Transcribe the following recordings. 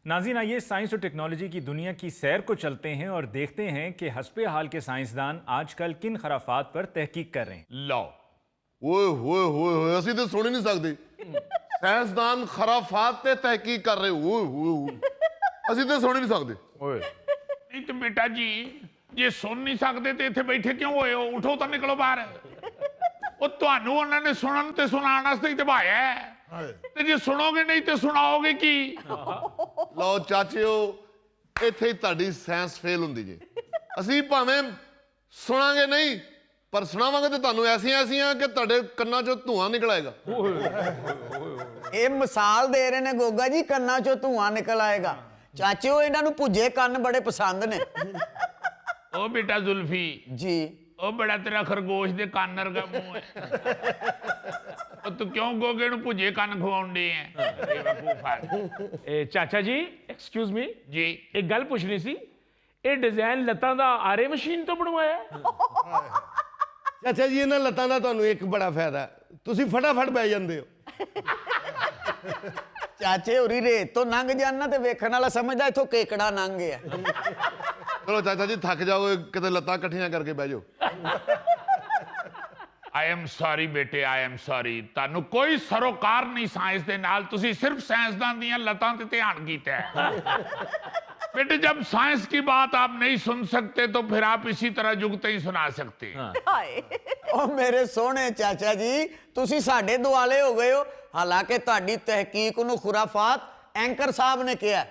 नाज़रीन, आइए साइंस और टेक्नोलॉजी की दुनिया की सैर को चलते हैं और देखते हैं कि हस्बे हाल के साइंसदान आजकल किन खराफात पर तहकीक कर रहे हैं। लो ओए ਅਸੀਂ ਤੇ ਸੁਣ ਹੀ ਨਹੀਂ ਸਕਦੇ ਸਾਇੰਸਦਾਨ ਖਰਾਫਾਤ ਤੇ ਤਹਿਕੀਕ ਕਰ ਰਹੇ ਓਏ ਅਸੀਂ ਤੇ ਸੁਣ ਹੀ ਨਹੀਂ ਸਕਦੇ ਓਏ ਨਹੀਂ ਤੇ ਬੇਟਾ ਜੀ ਜੇ ਸੁਣ ਨਹੀਂ ਸਕਦੇ ਤੇ ਇੱਥੇ ਬੈਠੇ ਕਿਉਂ ਹੋਏ ਹੋ? ਉਠੋ ਤਾਂ ਨਿਕਲੋ ਬਾਹਰ। ਉਹ ਤੁਹਾਨੂੰ ਉਹਨਾਂ ਨੇ ਸੁਣਨ ਤੇ ਸੁਣਾਉਣ ਵਾਸਤੇ ਹੀ ਤੇ ਭਾਇਆ ਹੈ, ਤੇ ਜੇ ਸੁਣੋਗੇ ਨਹੀਂ ਤੇ ਸੁਣਾਓਗੇ ਕੀ? ਲਓ ਚਾਚਿਓ, ਇੱਥੇ ਹੀ ਤੁਹਾਡੀ ਸਾਇੰਸ ਫੇਲ ਹੁੰਦੀ ਜੇ। ਅਸੀਂ ਭਾਵੇਂ ਸੁਣਾਂਗੇ ਨਹੀਂ ਪਰ ਸੁਣਾਵਾਂਗੇ ਤੇ ਤੁਹਾਨੂੰ ਐਸੀਆਂ ਐਸੀਆਂ ਕਿ ਤੁਹਾਡੇ ਕੰਨਾਂ ਚੋਂ ਧੂਆਂ ਨਿਕਲ ਆਏਗਾ। ਇਹ ਮਿਸਾਲ ਦੇ ਰਹੇ ਨੇ ਗੋਗਾ ਜੀ, ਕੰਨਾਂ ਚੋਂ ਧੂਆਂ ਨਿਕਲ ਆਏਗਾ। ਚਾਚਿਓ, ਇਹਨਾਂ ਨੂੰ ਭੁੱਜੇ ਕੰਨ ਬੜੇ ਪਸੰਦ ਨੇ। ਉਹ ਬੇਟਾ ਜ਼ੁਲਫੀ ਜੀ, ਉਹ ਬੜਾ ਤੇਰਾ ਖਰਗੋਸ਼ ਦੇ ਕੰਨ ਵਰਗਾ ਮੂੰਹ ਹੈ। ਉਹ ਤੂੰ ਕਿਉਂ ਗੋਗੇ ਨੂੰ ਭੁੱਜੇ ਕੰਨ ਖਵਾਉਂਦੇ ਹੈ? ਬੇਵਕੂਫਾ। ਚਾਚਾ ਜੀ, ਐਕਸਕਿਊਜ਼ ਮੀ ਜੀ ਇੱਕ ਗੱਲ ਪੁੱਛਣੀ ਸੀ, ਇਹ ਡਿਜ਼ਾਈਨ ਲੱਤਾਂ ਦਾ ਆਰੇ ਮਸ਼ੀਨ ਤੋਂ ਬਣਵਾਇਆ ਹੈ? ਚਾਚਾ ਜੀ, ਇਹਨਾਂ ਲੱਤਾਂ ਦਾ ਤੁਹਾਨੂੰ ਇੱਕ ਬੜਾ ਫਾਇਦਾ, ਤੁਸੀਂ ਫਟਾਫਟ ਬਹਿ ਜਾਂਦੇ ਹੋ। ਚਾਚੇ ਹੋਰੀ ਰੇਤ ਤੋਂ ਲੰਘ ਜਾਣ ਨਾ ਤੇ ਵੇਖਣ ਵਾਲਾ ਸਮਝਦਾ ਇੱਥੋਂ ਕੇਕੜਾ ਲੰਘ ਗਿਆ। ਚਲੋ ਚਾਚਾ ਜੀ, ਥੱਕ ਜਾਓ, ਕਿਤੇ ਲੱਤਾਂ ਇਕੱਠੀਆਂ ਕਰਕੇ ਬਹਿ ਜਾਓ। ਆਈ ਐਮ ਸੌਰੀ ਬੇਟੇ, ਆਈ ਐਮ ਸੌਰੀ। ਤੁਹਾਨੂੰ ਕੋਈ ਸਰੋਕਾਰ ਨਹੀਂ ਸਾਇੰਸ ਦੇ ਨਾਲ, ਤੁਸੀਂ ਸਿਰਫ ਸਾਇੰਸਦਾਨ ਦੀਆਂ ਲੱਤਾਂ ਤੇ ਧਿਆਨ ਕੀਤਾ है। बेटे, जब साइंस की बात आप नहीं सुन सकते तो फिर आप इसी तरह जुगते ही सुना सकते हैं। ਉਹ ਮੇਰੇ ਸੋਹਣੇ ਚਾਚਾ ਜੀ, ਤੁਸੀਂ ਸਾਡੇ ਦੁਆਲੇ ਹੋ ਗਏ ਹੋ। ਹਾਲਾਂਕਿ ਤੁਹਾਡੀ ਤਹਿਕੀਕ ਨੂੰ ਖੁਰਾਫਾਤ ਐਂਕਰ ਸਾਹਿਬ ਨੇ ਕਿਹਾ।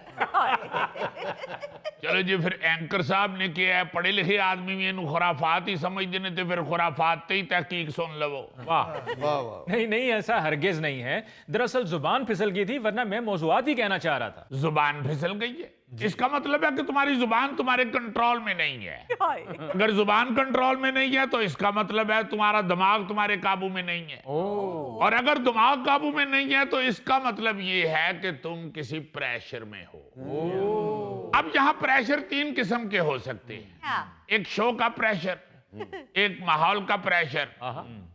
चलो जी, फिर एंकर साहब ने किया है, पढ़े लिखे आदमी भी इन्हें खुराफात ही समझते ने, तो फिर खुराफात ते ही तहकीक सुन लवो। वाह वाह वाह। नहीं नहीं, ऐसा हरगिज नहीं है। दरअसल जुबान फिसल गई थी, वरना मैं मौजूआत ही कहना चाह रहा था। जुबान फिसल गई है, इसका मतलब है कि तुम्हारी जुबान तुम्हारे कंट्रोल में नहीं है। अगर जुबान कंट्रोल में नहीं है तो इसका मतलब है तुम्हारा दिमाग तुम्हारे काबू में नहीं है। और अगर दिमाग काबू में नहीं है तो इसका मतलब ये है कि तुम किसी प्रेशर में हो। अब यहाँ प्रेशर तीन किस्म के हो सकते हैं। एक शो का प्रेशर, एक माहौल का प्रेशर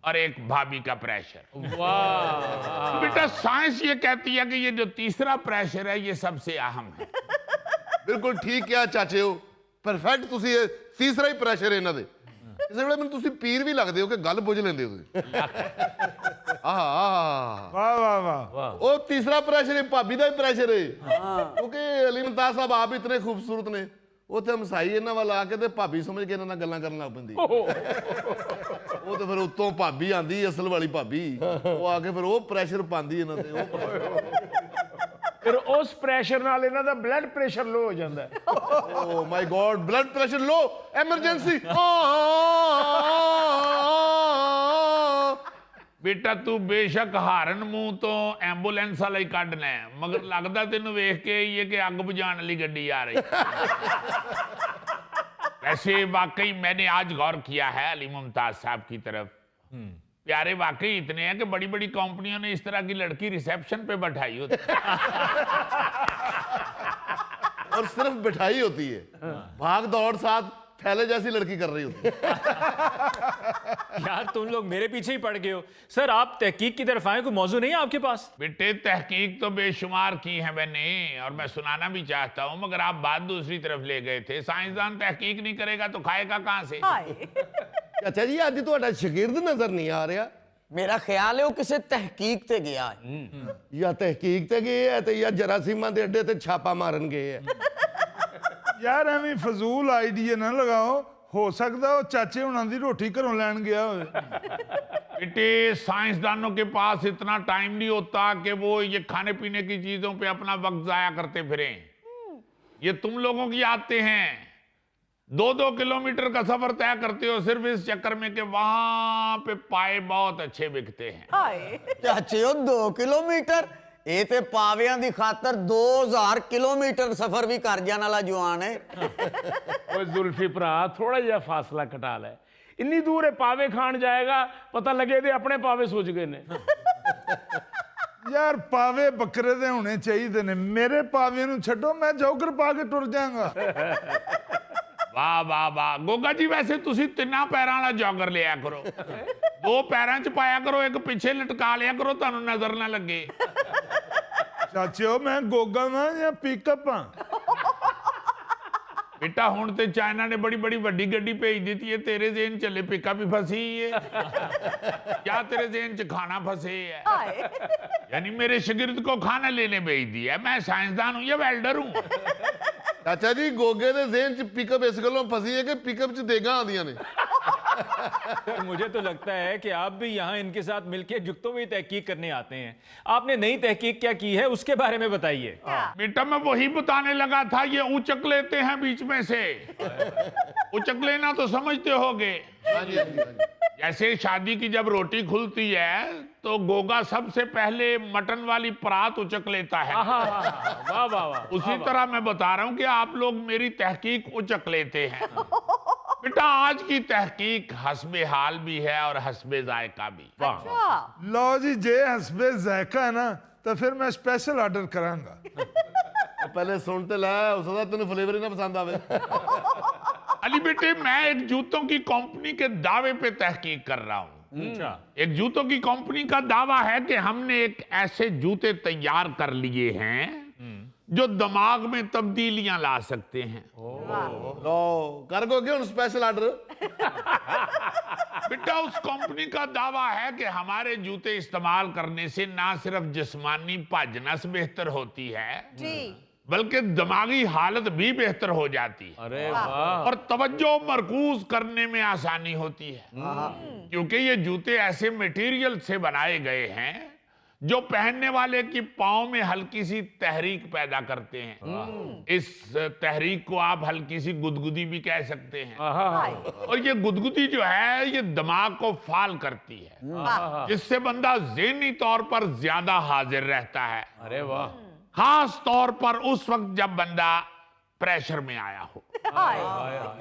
और एक भाभी का प्रेशर। वाह, बेटा, साइंस ये कहती है कि ये जो तीसरा प्रेशर है ये सबसे अहम है। ਬਿਲਕੁਲ ਠੀਕ ਕਿਹਾ ਚਾਚਿਓ, ਪਰਫੈਕਟ। ਤੁਸੀਂ ਇਹ ਤੀਸਰਾ ਹੀ ਪ੍ਰੈਸ਼ਰ ਇਹਨਾਂ ਦੇ। ਕਿਸੇ ਵੇਲੇ ਮੈਨੂੰ ਤੁਸੀਂ ਪੀਰ ਵੀ ਲੱਗਦੇ ਹੋ ਕਿ ਗੱਲ ਬੁੱਝ ਲੈਂਦੇ ਹੋ ਤੁਸੀਂ। ਆਹ ਵਾਹ ਵਾਹ ਵਾਹ। ਉਹ ਤੀਸਰਾ ਪ੍ਰੈਸ਼ਰ ਹੈ, ਭਾਬੀ ਦਾ ਹੀ ਪ੍ਰੈਸ਼ਰ ਹੈ। ਕਿਉਂਕਿ ਅਲੀ ਮੁਮਤਾਜ਼ ਸਾਹਿਬ ਆਪ ਇਤਨੇ ਖੂਬਸੂਰਤ ਨੇ, ਉੱਥੇ ਹਮਸਾਈ ਇਹਨਾਂ ਵੱਲ ਆ ਕੇ ਤੇ ਭਾਬੀ ਸਮਝ ਕੇ ਇਹਨਾਂ ਨਾਲ ਗੱਲਾਂ ਕਰਨ ਲੱਗ ਪੈਂਦੀ। ਉਹ ਤੇ ਫਿਰ ਉੱਤੋਂ ਭਾਬੀ ਆਂਦੀ, ਅਸਲ ਵਾਲੀ ਭਾਬੀ, ਉਹ ਆ ਕੇ ਫਿਰ ਉਹ ਪ੍ਰੈਸ਼ਰ ਪਾਉਂਦੀ ਇਹਨਾਂ ਤੇ। ਉਹ ਫਿਰ ਉਸ ਪ੍ਰੈਸ਼ਰ ਨਾਲ ਇਹਨਾਂ ਦਾ ਬਲੱਡ ਪ੍ਰੈਸ਼ਰ ਲੋ ਹੋ ਜਾਂਦਾ ਹੈ। ਓ ਮਾਈ ਗॉड, ਬਲੱਡ ਪ੍ਰੈਸ਼ਰ ਲੋ, ਐਮਰਜੈਂਸੀ। बेटा, तू बेशक हारन मुंह तो एंबूलेंस वाला ही कढ़ना है, मगर लगता तेन वेख के ये कि अग बुझाने वाली गड्डी आ रही। वैसे वाकई मैंने आज गौर किया है अली मुमताज साहब की तरफ। प्यारे वाकई इतने हैं कि बड़ी बड़ी कंपनियों ने इस तरह की लड़की रिसेप्शन पे बैठाई होती। और सिर्फ बिठाई होती है, भाग दौड़ साथ थैले जैसी लड़की कर रही होती है। यार तुम लोग मेरे पीछे ही पड़ गए हो। सर, आप तहकीक की तरफ आए, कोई मौजू नहीं है आपके पास? बेटे, तहकीक तो बेशुमार की है मैंने, और मैं सुनाना भी चाहता हूँ, मगर आप बात दूसरी तरफ ले गए थे। साइंसदान तहकीक नहीं करेगा तो खाएगा कहाँ से? ਚਾਚਾ ਜੀ, ਅੱਜ ਤੁਹਾਡਾ ਸ਼ਾਗਿਰਦ ਨਜ਼ਰ ਨਹੀਂ ਆ ਰਿਹਾ। ਮੇਰਾ ਖਿਆਲ ਹੈ ਉਹ ਕਿਸੇ ਤਹਿਕੀਕ ਤੇ ਗਿਆ ਹੈ। ਜਾਂ ਤਹਿਕੀਕ ਤੇ ਗਏ ਹੈ ਤੇ ਜਾਂ ਜਰਾਸੀਮਾਂ ਦੇ ਅੱਡੇ ਤੇ ਛਾਪਾ ਮਾਰਨ ਗਏ ਹੈ। ਯਾਰ ਐਵੇਂ ਫਜ਼ੂਲ ਆਈਡੀਆ ਨਾ ਲਗਾਓ, ਹੋ ਸਕਦਾ ਉਹ ਚਾਚੇ ਹੁਣਾਂ ਦੀ ਰੋਟੀ ਘਰੋਂ ਲੈਣ ਗਿਆ ਹੋਵੇ। बेटे, साइंसदानों के पास इतना टाइम नहीं होता कि वो ये खाने पीने की चीजों पे अपना वक्त जाया करते फिरें। ये तुम लोगों की आदतें हैं। 2-2 किलोमीटर का सफर तय करते हो सिर्फ इस चक्कर में कि वहां पे पाए बहुत अच्छे बिकते हैं। ਚਾਚਿਓ, 2 ਕਿਲੋਮੀਟਰ? ਇਹ ਤੇ ਪਾਵਿਆਂ ਦੀ ਖਾਤਰ 2000 ਕਿਲੋਮੀਟਰ ਸਫ਼ਰ ਵੀ ਕਰ ਜਾਣ ਵਾਲਾ ਜਵਾਨ ਹੈ। ਓਏ ਜ਼ੁਲਫੀ ਭਰਾ, ਥੋੜਾ ਜਿਹਾ ਫਾਸਲਾ ਘਟਾ ਲੈ। ਇੰਨੀ ਦੂਰ ਇਹ ਪਾਵੇ ਖਾਣ ਜਾਏਗਾ, ਪਤਾ ਲੱਗੇ ਇਹਦੇ ਆਪਣੇ ਪਾਵੇ ਸੁੱਜ ਗਏ ਨੇ। ਯਾਰ ਪਾਵੇ ਬੱਕਰੇ ਦੇ ਹੋਣੇ ਚਾਹੀਦੇ ਨੇ, ਮੇਰੇ ਪਾਵੇ ਨੂੰ ਛੱਡੋ, ਮੈਂ ਜੋਗਰ ਪਾ ਕੇ ਟੁਰ ਜਾਵਾਂਗਾ। वाह वाह वाह। गोगा जी, वैसे तुसी तिन्ना पैरां वाला जॉगर लिया करो, 2 पैरां च पाया करो, एक पिछे लटका लिया करो, तुहानू नजर ना लगे। ਚਾਚਿਓ ਮੈਂ ਗੋਗਾ ਵਾਂ ਜਾਂ ਪਿਕਅਪ ਆ बेटा हुण ते चाइना ने बड़ी बड़ी वड्डी गड्डी भेज दी है, तेरे जेन चले पिकअप भी फसी है क्या तेरे जेन च खाना फंसे है? यानी मेरे शागिर्द को खाना लेने भेज दिया। मैं साइंसदान हूं या वेल्डर हूं? ਚਾਚਾ ਜੀ ਗੋਗੇ ਦੇ ਜ਼ੇਨ ਚ ਪਿਕਅਪ ਇਸ ਗੱਲੋਂ ਫਸੀ ਹੈ ਕਿ ਪਿਕਅਪ ਚ ਦੇਗਾ ਆਉਂਦੀਆਂ ਨੇ। मुझे तो लगता है कि आप भी यहाँ इनके साथ मिलकर जुगतों में तहकीक करने आते हैं। आपने नई तहकीक क्या की है उसके बारे में बताइए। बेटा मैं वही बताने लगा था, ये उचक लेते हैं बीच में से। उचक लेना तो समझते होगे, हाँ जी हाँ जी हाँ जी। जैसे शादी की जब रोटी खुलती है तो गोगा सबसे पहले मटन वाली परात उचक लेता है। वाह वाह वाह। उसी तरह मैं बता रहा हूं कि आप लोग मेरी तहकीक उचक लेते हैं। बेटा आज की तहकीक हस्बे हाल भी है और हस्बे जायका भी। ਲਓ ਜੀ ਜੇ ਹਸਬੇ ਜ਼ਾਇਕਾ ਹੈ ਨਾ ਤਾਂ ਫਿਰ ਮੈਂ ਸਪੈਸ਼ਲ ਆਰਡਰ ਕਰਾਂਗਾ ਪਹਿਲੇ ਸੁਣ ਤੇ ਲੈ, ਹੋ ਸਕਦਾ ਤੈਨੂੰ ਫਲੇਵਰ ਹੀ ਨਾ ਪਸੰਦ ਆਵੇ। अली बेटे मैं एक जूतों की कंपनी के दावे पे तहकीक कर रहा हूं। अच्छा, एक जूतों की कंपनी का दावा है कि हमने एक ऐसे जूते तैयार कर लिए हैं जो दिमाग में तब्दीलियां ला सकते हैं। ਲੋ ਕਰ ਗੋਗੇ ਹੁਣ ਸਪੈਸ਼ਲ ਆਰਡਰ। बेटा उस कंपनी का दावा है कि हमारे जूते इस्तेमाल करने से ना सिर्फ जिस्मानी भाजनस बेहतर होती है जी बल्कि दिमागी हालत भी बेहतर हो जाती है। अरे वाह। और तवज्जो मरकूज करने में आसानी होती है, क्योंकि ये जूते ऐसे मटेरियल से बनाए गए हैं जो पहनने वाले की पांव में हल्की सी तहरीक पैदा करते हैं। इस तहरीक को आप हल्की सी गुदगुदी भी कह सकते हैं। और ये गुदगुदी जो है ये दिमाग को फाल करती है, जिससे बंदा ज़हनी तौर पर ज्यादा हाजिर रहता है। अरे वाह। खास तौर पर उस वक्त जब बंदा प्रेशर में आया हो।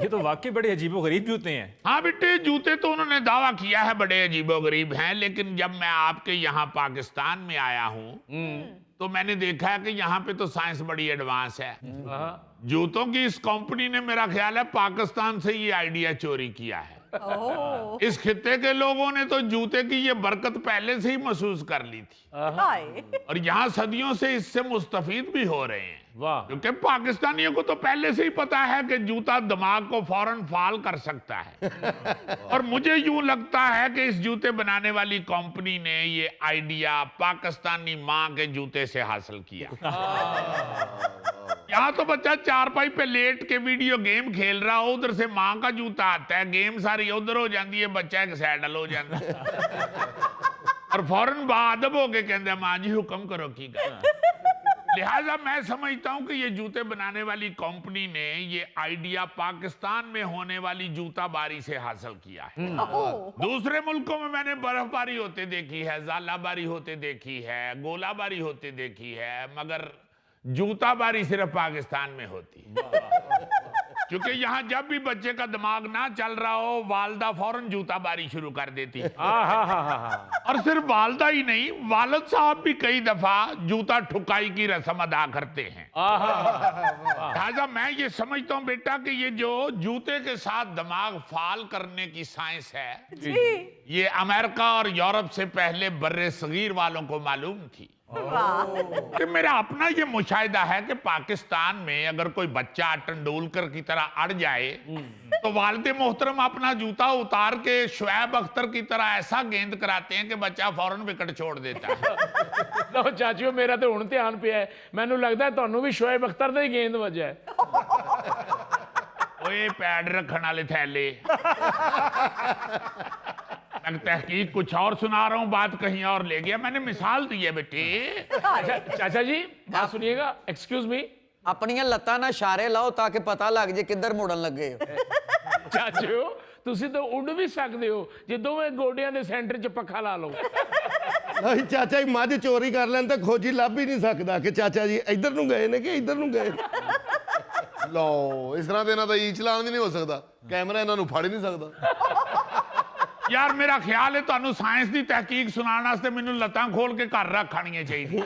ये तो वाकई बड़े अजीबोगरीब जूते हैं। हाँ बेटे जूते तो उन्होंने दावा किया है बड़े अजीबोगरीब हैं, लेकिन जब मैं आपके यहाँ पाकिस्तान में आया हूँ तो मैंने देखा है कि यहाँ पे तो साइंस बड़ी एडवांस है। जूतों की इस कंपनी ने मेरा ख्याल है पाकिस्तान से ये आइडिया चोरी किया है। इस खित्ते के लोगों ने तो जूते की ये बरकत पहले से ही महसूस कर ली थी और यहाँ सदियों से इससे मुस्तफीद भी हो रहे हैं। वाह। क्योंकि पाकिस्तानियों को तो पहले से ही पता है कि जूता दिमाग को फौरन फाल कर सकता है। और मुझे यूं लगता है कि इस जूते बनाने वाली कंपनी ने ये आइडिया पाकिस्तानी माँ के जूते से हासिल किया। यहाँ तो बच्चा चारपाई पे लेट के वीडियो गेम खेल रहा हो, उधर से माँ का जूता आता है, गेम सारी उधर हो जाती है, बच्चा एक सैडल हो जाता है और फौरन बादब हो के कहते माँ जी हुक्म करो की गल। लिहाजा मैं समझता हूं कि ये जूते बनाने वाली कंपनी ने ये आइडिया पाकिस्तान में होने वाली जूताबारी से हासिल किया है। दूसरे मुल्कों में मैंने बर्फबारी होते देखी है, जालाबारी होते देखी है, गोलाबारी होते देखी है, मगर जूताबारी सिर्फ पाकिस्तान में होती है। क्योंकि यहाँ जब भी बच्चे का दिमाग ना चल रहा हो वालदा फौरन जूताबारी शुरू कर देती है। और सिर्फ वालदा ही नहीं, वालिद साहब भी कई दफा जूता ठुकाई की रस्म अदा करते हैं। लिहाजा मैं ये समझता हूँ बेटा कि ये जो जूते के साथ दिमाग फाल करने की साइंस है ये अमेरिका और यूरोप से पहले बर्रे सगीर वालों को मालूम थी। कि मेरा अपना ये मुशाहिदा है कि पाकिस्तान में अगर कोई बच्चा तेंदुलकर की तरह अड़ जाए तो वालिद मोहतरम अपना जूता उतार के शुएब अख्तर की तरह ऐसा गेंद कराते हैं कि बच्चा फौरन विकेट छोड़ देता है। ਲਓ ਚਾਚੀਓ ਮੇਰਾ ਤੇ ਹੁਣ ਧਿਆਨ ਪਿਆ ਹੈ, ਮੈਨੂੰ ਲੱਗਦਾ ਤੁਹਾਨੂੰ ਵੀ ਸ਼ੋਏਬ ਅਖਤਰ ਦਾ ਹੀ ਗੇਂਦ ਵੱਜਾ ਹੈ। ओए पैड रखने वाले थैले। लगता है कि कुछ और सुना रहा हूँ, बात कहीं और ले गया। मैंने मिसाल दी है बेटे। अच्छा चाचा जी बात सुनिएगा, एक्सक्यूज मी। ਆਪਣੀਆਂ ਲੱਤਾਂ ਨਾਲ ਇਸ਼ਾਰੇ ਲਾਓ ਤਾਂ ਕਿ ਪਤਾ ਲੱਗ ਜੇ ਕਿੱਧਰ ਮੁੜਨ ਲੱਗੇ ਹੋ। ਚਾਚਿਓ ਤੁਸੀਂ ਤਾਂ ਉੱਡ ਵੀ ਸਕਦੇ ਹੋ ਜੇ ਦੋਵੇਂ ਗੋਡਿਆਂ ਦੇ ਸੈਂਟਰ 'ਚ ਪੱਖਾ ਲਾ ਲਓ। ਅਸੀਂ ਚਾਚਾ ਜੀ ਮੱਝ ਚੋਰੀ ਕਰ ਲੈਣ ਤਾਂ ਖੋਜੀ ਲੱਭ ਹੀ ਨਹੀਂ ਸਕਦਾ ਕਿ ਚਾਚਾ ਜੀ ਇੱਧਰ ਨੂੰ ਗਏ ਨੇ ਕਿ ਇੱਧਰ ਨੂੰ ਗਏ। ਲਓ ਇਸ ਤਰ੍ਹਾਂ ਦੇ ਇਹਨਾਂ ਦਾ ਈ ਚਲਾਉਣ ਵੀ ਨਹੀਂ ਹੋ ਸਕਦਾ, ਕੈਮਰਾ ਇਹਨਾਂ ਨੂੰ ਫੜ ਹੀ ਨਹੀਂ ਸਕਦਾ। यार मेरा ख्याल है ਤੁਹਾਨੂੰ ਸਾਇੰਸ ਦੀ ਤਹਿਕੀਕ ਸੁਣਾਉਣ ਵਾਸਤੇ ਮੈਨੂੰ ਲੱਤਾਂ खोल के घर रख खानी चाहिए।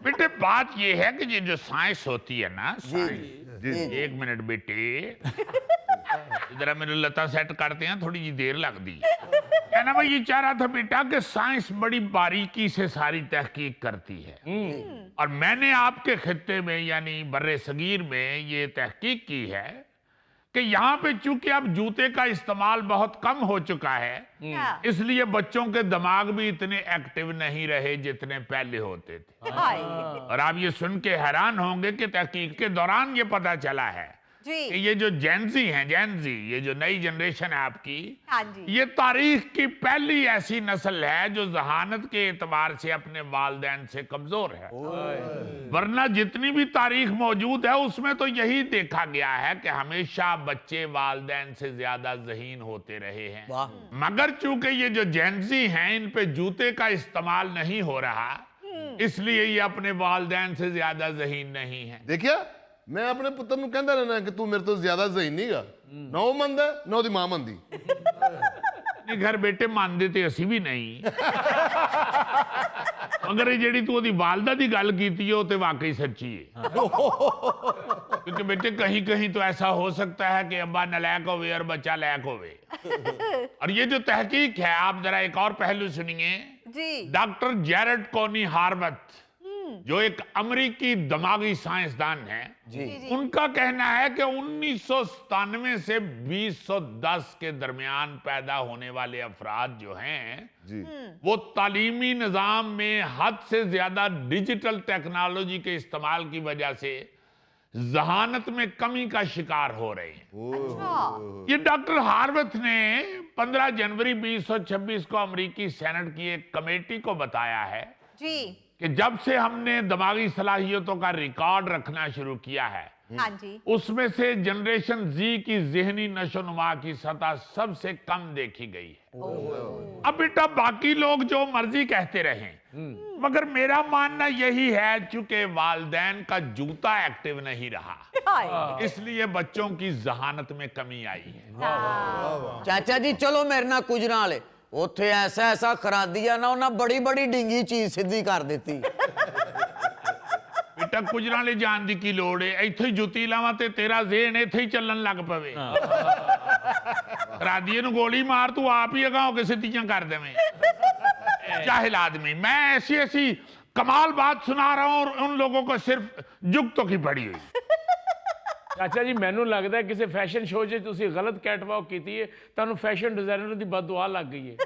बेटे बात ये है कि ये जो साइंस होती है ना, साइंस, एक मिनट बेटे, जरा मेरे लता सेट करते हैं, थोड़ी जी देर लगती है। कहना मैं ये चाह रहा था बेटा कि साइंस बड़ी बारीकी से सारी तहकीक करती है, और मैंने आपके खित्ते में यानी बर्रे सगीर में ये तहकीक की है कि यहाँ पे चूंकि अब जूते का इस्तेमाल बहुत कम हो चुका है, इसलिए बच्चों के दिमाग भी इतने एक्टिव नहीं रहे जितने पहले होते थे। और आप ये सुन के हैरान होंगे कि तहकीक के दौरान ये पता चला है कि ये जो जेनजी हैं, जेनजी, ये जो नई जनरेशन है आपकी, ये तारीख की पहली ऐसी नस्ल है जो जहानत के एतबार से अपने वालिदैन से कमजोर है। वरना जितनी भी तारीख मौजूद है उसमें तो यही देखा गया है कि हमेशा बच्चे वालिदैन से ज्यादा ज़हीन होते रहे हैं। मगर चूंकि ये जो जेनजी हैं इन पे जूते का इस्तेमाल नहीं हो रहा, इसलिए ये अपने वालिदैन से ज्यादा ज़हीन नहीं है। देखिया मैं अपने पुत्र ਨੂੰ ਕਹਿੰਦਾ ਰਹਿਣਾ ਕਿ ਤੂੰ ਮੇਰੇ ਤੋਂ ਜ਼ਿਆਦਾ ਜ਼ਹੀਨ ਨਹੀਂਗਾ, ਨਾ ਉਹ ਮੰਨਦਾ ਨਾ ਉਹਦੀ ਮਾਂ ਮੰਨਦੀ। नहीं घर बेटे मानते थे असी भी नहीं, मगर ਜਿਹੜੀ ਤੂੰ ਉਹਦੀ ਵਾਲਦਾ ਦੀ ਗੱਲ ਕੀਤੀ ਹੈ ਉਹ ਤੇ वाकई सच्ची है। क्योंकि बेटे कहीं कहीं तो ऐसा हो सकता है कि अब्बा नलायक होवे और बच्चा लायक होवे। और ये जो तहकीक है, आप जरा एक और पहलू सुनिए जी। डॉक्टर जेरेड कोनी हार्वत, जो एक अमेरिकी दिमागी साइंसदान है, उनका कहना है कि 1997 से 2010 के दरमियान पैदा होने वाले अफराद जो हैं वो तालीमी निज़ाम में हद से ज्यादा डिजिटल टेक्नोलॉजी के इस्तेमाल की वजह से जहानत में कमी का शिकार हो रहे हैं। ये डॉक्टर हार्वत ने 15 जनवरी 2026 को अमेरिकी सेनेट की एक कमेटी को बताया है कि जब से हमने दिमागी सलाहियतों का रिकॉर्ड रखना शुरू किया है, उसमें से जनरेशन जी की ज़हनी नशोनुमा की सतह सबसे कम देखी गई है। अब बेटा बाकी लोग जो मर्जी कहते रहें, मगर मेरा मानना यही है चूंकि वालिदैन का जूता एक्टिव नहीं रहा, इसलिए बच्चों की जहानत में कमी आई है। चाचा जी चलो मेरे ना गुजरां वाले ਉੱਥੇ ਐਸਾ ਐਸਾ ਖਰਾ ਦਿਆ ਨਾ ਉਹਨਾਂ ਬੜੀ ਬੜੀ ਡਿੰਗੀ ਚੀਜ਼ ਸਿੱਧੀ ਕਰ ਦਿੱਤੀ। बेटा गुजरां ले जान दी की लोड़ है, ਇੱਥੇ ਹੀ ਜੁੱਤੀ ਲਾਵਾਂ ਤੇ ਤੇਰਾ ਜ਼ੇਨ ਇੱਥੇ ਹੀ ਚੱਲਣ ਲੱਗ ਪਵੇ। ਰਾਦੀਏ ਨੂੰ ਗੋਲੀ ਮਾਰ ਤੂੰ ਆਪ ਹੀ ਅਗਾਂਹ ਕੇ ਸਿੱਧੀਆਂ ਕਰ ਦੇਵੇਂ। जाहिल आदमी, मैं ऐसी ऐसी कमाल बात सुना रहा हूं और उन लोगों को सिर्फ जुगतों की पड़ी हुई। ਚਾਚਾ ਜੀ ਮੈਨੂੰ ਲੱਗਦਾ ਕਿਸੇ ਫੈਸ਼ਨ ਸ਼ੋਅ 'ਚ ਤੁਸੀਂ ਗਲਤ ਕੈਟਵਾਕ ਕੀਤੀ ਹੈ, ਤੁਹਾਨੂੰ ਫੈਸ਼ਨ डिजाइनर ਦੀ बददुआ लग गई है।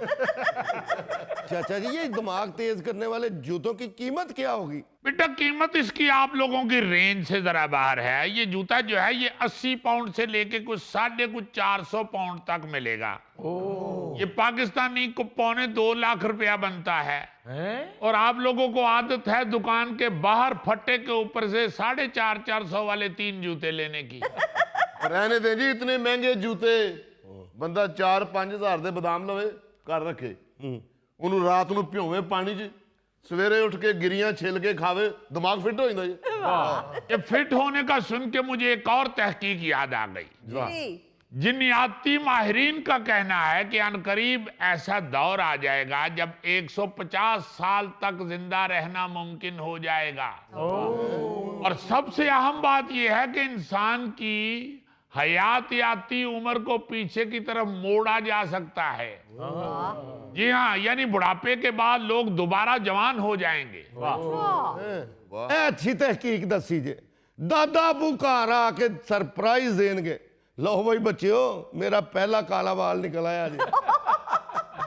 चाचा जी ये दिमाग तेज करने वाले जूतों की कीमत क्या होगी? बेटा कीमत इसकी आप लोगों की रेंज से जरा बाहर है। ये जूता जो है ये 80 पाउंड से लेके कुछ 450 पाउंड तक मिलेगा। ये पाकिस्तानी को 2.25 लाख रुपया बनता है। और आप लोगों को आदत है दुकान के बाहर फट्टे के ऊपर से 450 वाले 3 जूते लेने की। रहने दें जी इतने महंगे जूते, बंदा 4-5 हज़ार दे बादाम लवे घर रखे, ਉਹਨੂੰ ਰਾਤ ਨੂੰ ਭਿਓਵੇਂ ਪਾਣੀ 'ਚ, सवेरे उठ के गिरियां छिल के खावे, दिमाग फिट हो जाता है। ये फिट होने का सुन के मुझे एक और तहकीक याद आ गई। जिन्याती माहिरीन का कहना है कि अनकरीब ऐसा दौर आ जाएगा जब 150 साल तक जिंदा रहना मुमकिन हो जाएगा। और सबसे अहम बात यह है कि इंसान की हयातियाती उम्र को पीछे की तरफ मोड़ा जा सकता है। जी हाँ, यानी बुढ़ापे के बाद लोग दोबारा जवान हो जाएंगे। अच्छी तहकीक दसी जे दादा अबू घर आके सरप्राइज देंगे, लो भाई बच्चियो मेरा पहला काला बाल निकल आया जी।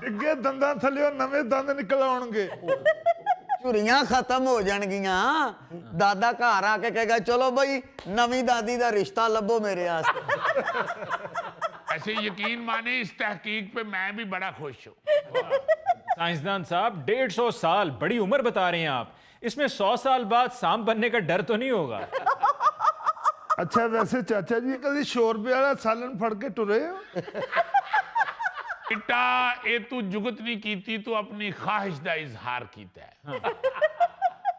ਅੱਗੇ ਦੰਦਾਂ ਥੱਲੇ ਨਵੇਂ ਦੰਦ ਨਿਕਲ ਆਉਣਗੇ। ਝੁਰੀਆਂ ਖਤਮ ਹੋ ਜਾਣਗੀਆਂ। ਦਾਦਾ ਘਰ ਆ ਕੇ ਕਹੇਗਾ ਚਲੋ ਬਈ ਨਵੀਂ ਦਾਦੀ ਦਾ ਰਿਸ਼ਤਾ ਲੱਭੋ ਮੇਰੇ ਵਾਸਤੇ। ऐसे यकीन माने इस तहकीक पे मैं भी बड़ा खुश हूँ। साइंसदान साहब 150 साल बड़ी उम्र बता रहे हैं आप, इसमें 100 साल बाद सांप बनने का डर तो नहीं होगा? ਅੱਛਾ ਵੈਸੇ ਚਾਚਾ ਜੀ ਕਦੀ ਸ਼ੋਰਬੇ ਵਾਲਾ ਸਾਲਨ ਫੜ ਕੇ ਟੁਰੇ ਹੋ? बेटा ये तू जुगत नहीं कीती, तू अपनी ख्वाहिश का इजहार कीता है।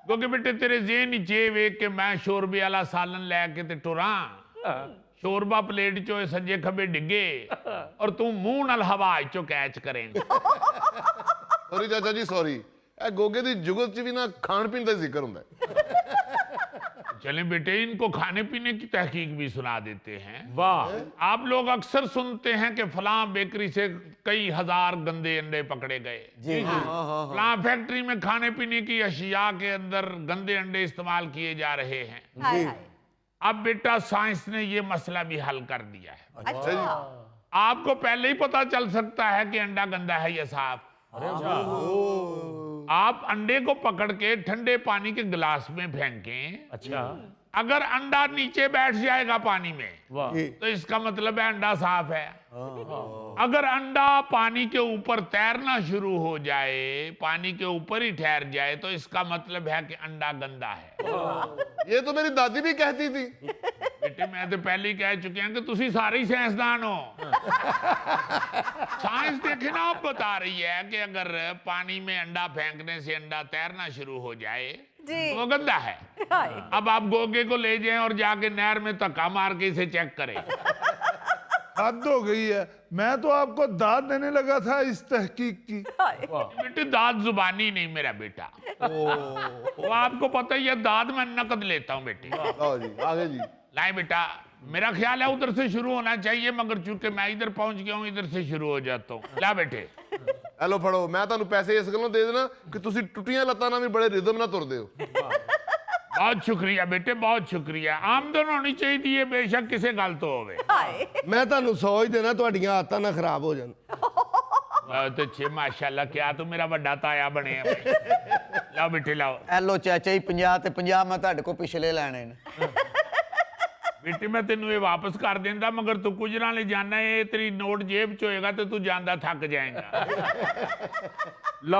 क्योंकि बेटे तेरे जेन चे वेख के मैं शोरबे वाला सालन लैके ते टुरा, शोरबा प्लेट चो सज्जे खब्बे डिगे और तू मुंह नाल हवा चो कैच करेंगे। सॉरी चाचा जी सॉरी, ਇਹ ਗੋਗੇ ਦੀ ਜੁਗਤ 'ਚ ਵੀ ਨਾ ਖਾਣ ਪੀਣ ਦਾ ਜ਼ਿਕਰ ਹੁੰਦਾ ਹੈ। चलें बेटे, इनको खाने पीने की तहकीक भी सुना देते हैं। वाह। आप लोग अक्सर सुनते हैं कि फलां बेकरी से कई हजार गंदे अंडे पकड़े गए, जी जी फलां फैक्ट्री में खाने पीने की अशिया के अंदर गंदे अंडे इस्तेमाल किए जा रहे हैं। हाय हाय। अब बेटा साइंस ने ये मसला भी हल कर दिया है। अच्छा। आपको पहले ही पता चल सकता है कि अंडा गंदा है या साफ। आप अंडे को पकड़ के ठंडे पानी के गिलास में फेंकें, अच्छा। अगर अंडा नीचे बैठ जाएगा पानी में वाह। तो इसका मतलब है अंडा साफ है। अगर अंडा पानी के ऊपर तैरना शुरू हो जाए, पानी के ऊपर ही ठहर जाए, तो इसका मतलब है कि अंडा गंदा है। ये तो मेरी दादी भी कहती थी। बेटे मैं तो पहले ही कह चुके हैं कि तुसी सारे ही साइंसदान हो। साइंस देखे ना, आप बता रही है कि अगर पानी में अंडा फेंकने से अंडा तैरना शुरू हो जाए जी। तो वो गंदा है। हाय। अब आप गोगे को ले जाएं और जाके नहर में धक्का मार के इसे चेक करें। हद हो गई है। मैं तो आपको दाद देने लगा था इस तहकीक की। हाय। बेटे दाद जुबानी नहीं मेरा बेटा, वो आपको पता ही है, दाद मैं नकद लेता हूँ बेटे। आओ जी, आगे जी। लाए बेटा, मेरा ख्याल है उधर से शुरू होना चाहिए, मगर चूंकि मैं इधर पहुंच गया हूँ, इधर से शुरू हो जाता हूँ। ला बेटे। हेलो फड़ो, मैं ਤੁਹਾਨੂੰ ਪੈਸੇ ਇਸ ਗੱਲੋਂ ਦੇ ਦੇਣਾ ਕਿ ਤੁਸੀਂ ਟੁੱਟੀਆਂ ਲੱਤਾਂ ਨਾਲ ਵੀ ਬੜੇ ਰਿਦਮ ਨਾਲ ਤੁਰਦੇ ਹੋ। बहुत शुक्रिया बेटे, बहुत शुक्रिया। आमदन होनी चाहिए बेशक किसी गल तो होवे। हाय। ਮੈਂ ਤੁਹਾਨੂੰ ਸੋਚ ਦੇਣਾ ਤੁਹਾਡੀਆਂ ਆਦਤਾਂ ਨਾ ਖਰਾਬ ਹੋ ਜਾਣ। बहुत अच्छे, माशाल्लाह, क्या तू मेरा बड़ा ताया बने है। लाओ बेटे लाओ। ਐਲੋ ਚਾਚਾ ਜੀ 50 ਤੇ 50 ਮੈਂ ਤੁਹਾਡੇ ਕੋਲ ਪਿਛਲੇ ਲੈਣੇ ਨੇ। बेटे मैं तेन ये वापस कर देंदा, मगर तू कुछ ना ले जाना है, तेरी नोट जेब च होएगा तो तू जांदा थक जाएगा।